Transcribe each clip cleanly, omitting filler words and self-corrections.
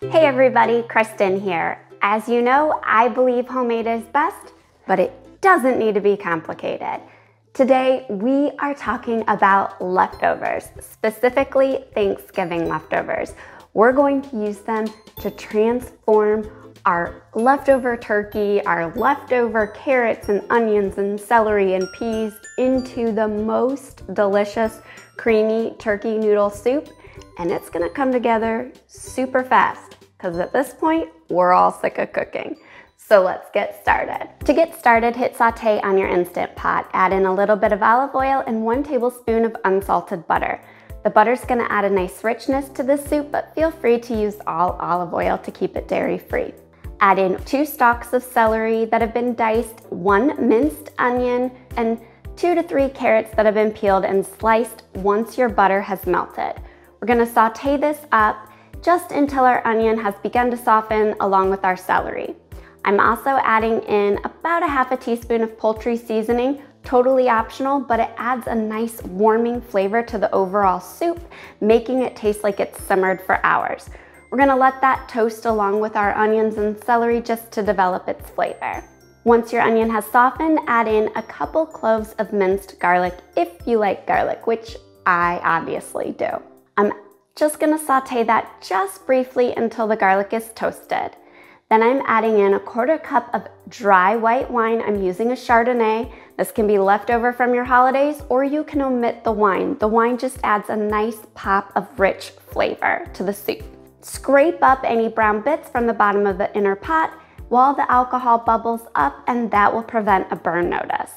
Hey everybody, Kristen here. As you know, I believe homemade is best, but it doesn't need to be complicated. Today, we are talking about leftovers, specifically Thanksgiving leftovers. We're going to use them to transform our leftover turkey, our leftover carrots and onions and celery and peas into the most delicious creamy turkey noodle soup. And it's gonna come together super fast because at this point, we're all sick of cooking. So let's get started. To get started, hit saute on your Instant Pot. Add in a little bit of olive oil and 1 tablespoon of unsalted butter. The butter's gonna add a nice richness to this soup, but feel free to use all olive oil to keep it dairy-free. Add in 2 stalks of celery that have been diced, 1 minced onion, and 2 to 3 carrots that have been peeled and sliced once your butter has melted. We're gonna saute this up just until our onion has begun to soften along with our celery. I'm also adding in about a half a teaspoon of poultry seasoning, totally optional, but it adds a nice warming flavor to the overall soup, making it taste like it's simmered for hours. We're gonna let that toast along with our onions and celery just to develop its flavor. Once your onion has softened, add in a couple cloves of minced garlic if you like garlic, which I obviously do. I'm just gonna saute that just briefly until the garlic is toasted. Then I'm adding in a 1/4 cup of dry white wine. I'm using a Chardonnay. This can be leftover from your holidays, or you can omit the wine. The wine just adds a nice pop of rich flavor to the soup. Scrape up any brown bits from the bottom of the inner pot while the alcohol bubbles up, and that will prevent a burn notice.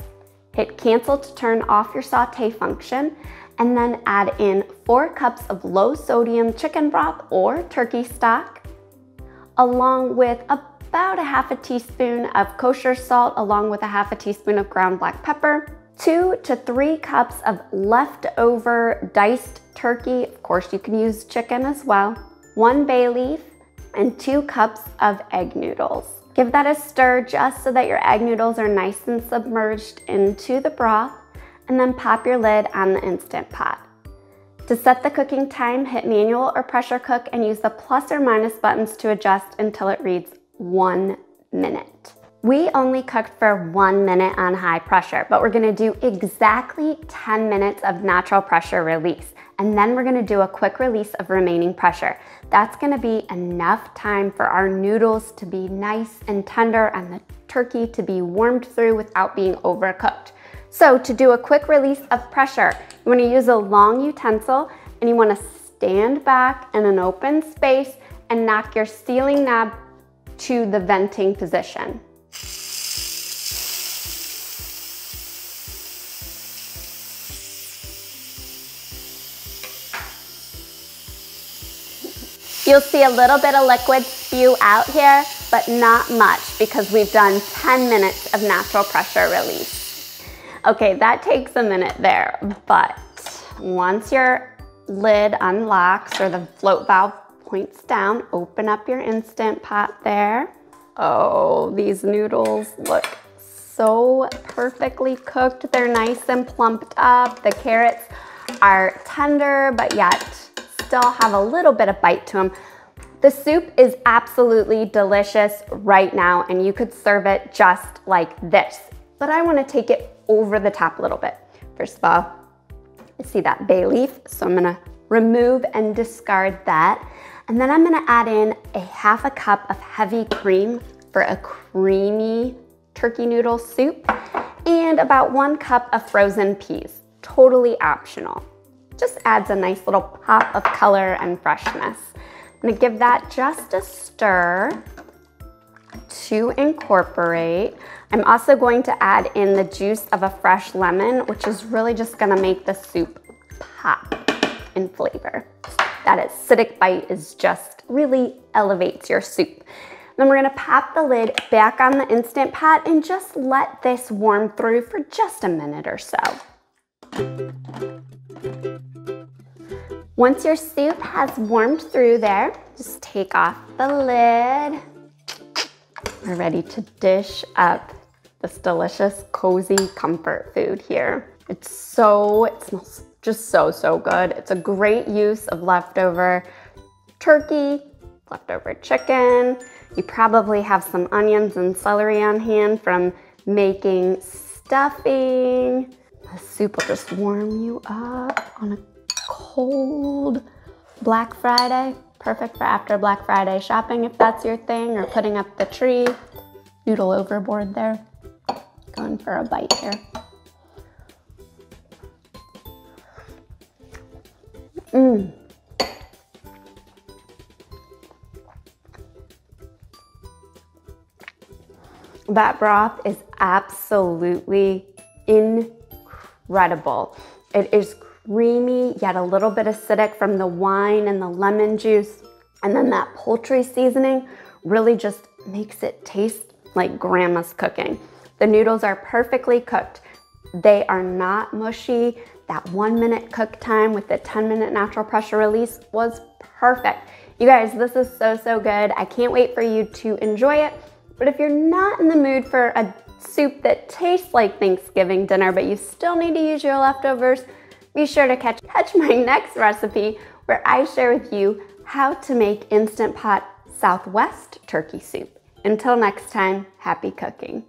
Hit cancel to turn off your saute function, and then add in 4 cups of low sodium chicken broth or turkey stock, along with about a half a teaspoon of kosher salt, along with a half a teaspoon of ground black pepper, 2 to 3 cups of leftover diced turkey. Of course, you can use chicken as well. 1 bay leaf, and 2 cups of egg noodles. Give that a stir just so that your egg noodles are nice and submerged into the broth, and then pop your lid on the Instant Pot. To set the cooking time, hit manual or pressure cook and use the plus or minus buttons to adjust until it reads 1 minute. We only cooked for 1 minute on high pressure, but we're gonna do exactly 10 minutes of natural pressure release. And then we're gonna do a quick release of remaining pressure. That's gonna be enough time for our noodles to be nice and tender and the turkey to be warmed through without being overcooked. So to do a quick release of pressure, you wanna use a long utensil and you wanna stand back in an open space and knock your sealing knob to the venting position. You'll see a little bit of liquid spew out here, but not much because we've done 10 minutes of natural pressure release. Okay, that takes a minute there, but once your lid unlocks or the float valve points down, open up your Instant Pot there. Oh, these noodles look so perfectly cooked. They're nice and plumped up. The carrots are tender, but yet still have a little bit of bite to them. The soup is absolutely delicious right now, and you could serve it just like this. But I wanna take it over the top a little bit. First of all, I see that bay leaf, so I'm gonna remove and discard that. And then I'm gonna add in a half a cup of heavy cream for a creamy turkey noodle soup, and about 1 cup of frozen peas, totally optional. Just adds a nice little pop of color and freshness. I'm gonna give that just a stir to incorporate. I'm also going to add in the juice of a fresh lemon, which is really just gonna make the soup pop in flavor. That acidic bite is just really elevates your soup. Then we're gonna pop the lid back on the Instant Pot and just let this warm through for just a minute or so. Once your soup has warmed through there, just take off the lid. We're ready to dish up this delicious, cozy comfort food here. It smells just so good. It's a great use of leftover turkey, leftover chicken. You probably have some onions and celery on hand from making stuffing. The soup will just warm you up on a cold Black Friday. Perfect for after Black Friday shopping if that's your thing, or putting up the tree. Noodle overboard there. Going for a bite here. Mmm. That broth is absolutely incredible. It is creamy, yet a little bit acidic from the wine and the lemon juice. And then that poultry seasoning really just makes it taste like grandma's cooking. The noodles are perfectly cooked. They are not mushy. That 1 minute cook time with the 10-minute natural pressure release was perfect. You guys, this is so good. I can't wait for you to enjoy it. But if you're not in the mood for a soup that tastes like Thanksgiving dinner, but you still need to use your leftovers, be sure to catch my next recipe where I share with you how to make Instant Pot Southwest turkey soup. Until next time, happy cooking.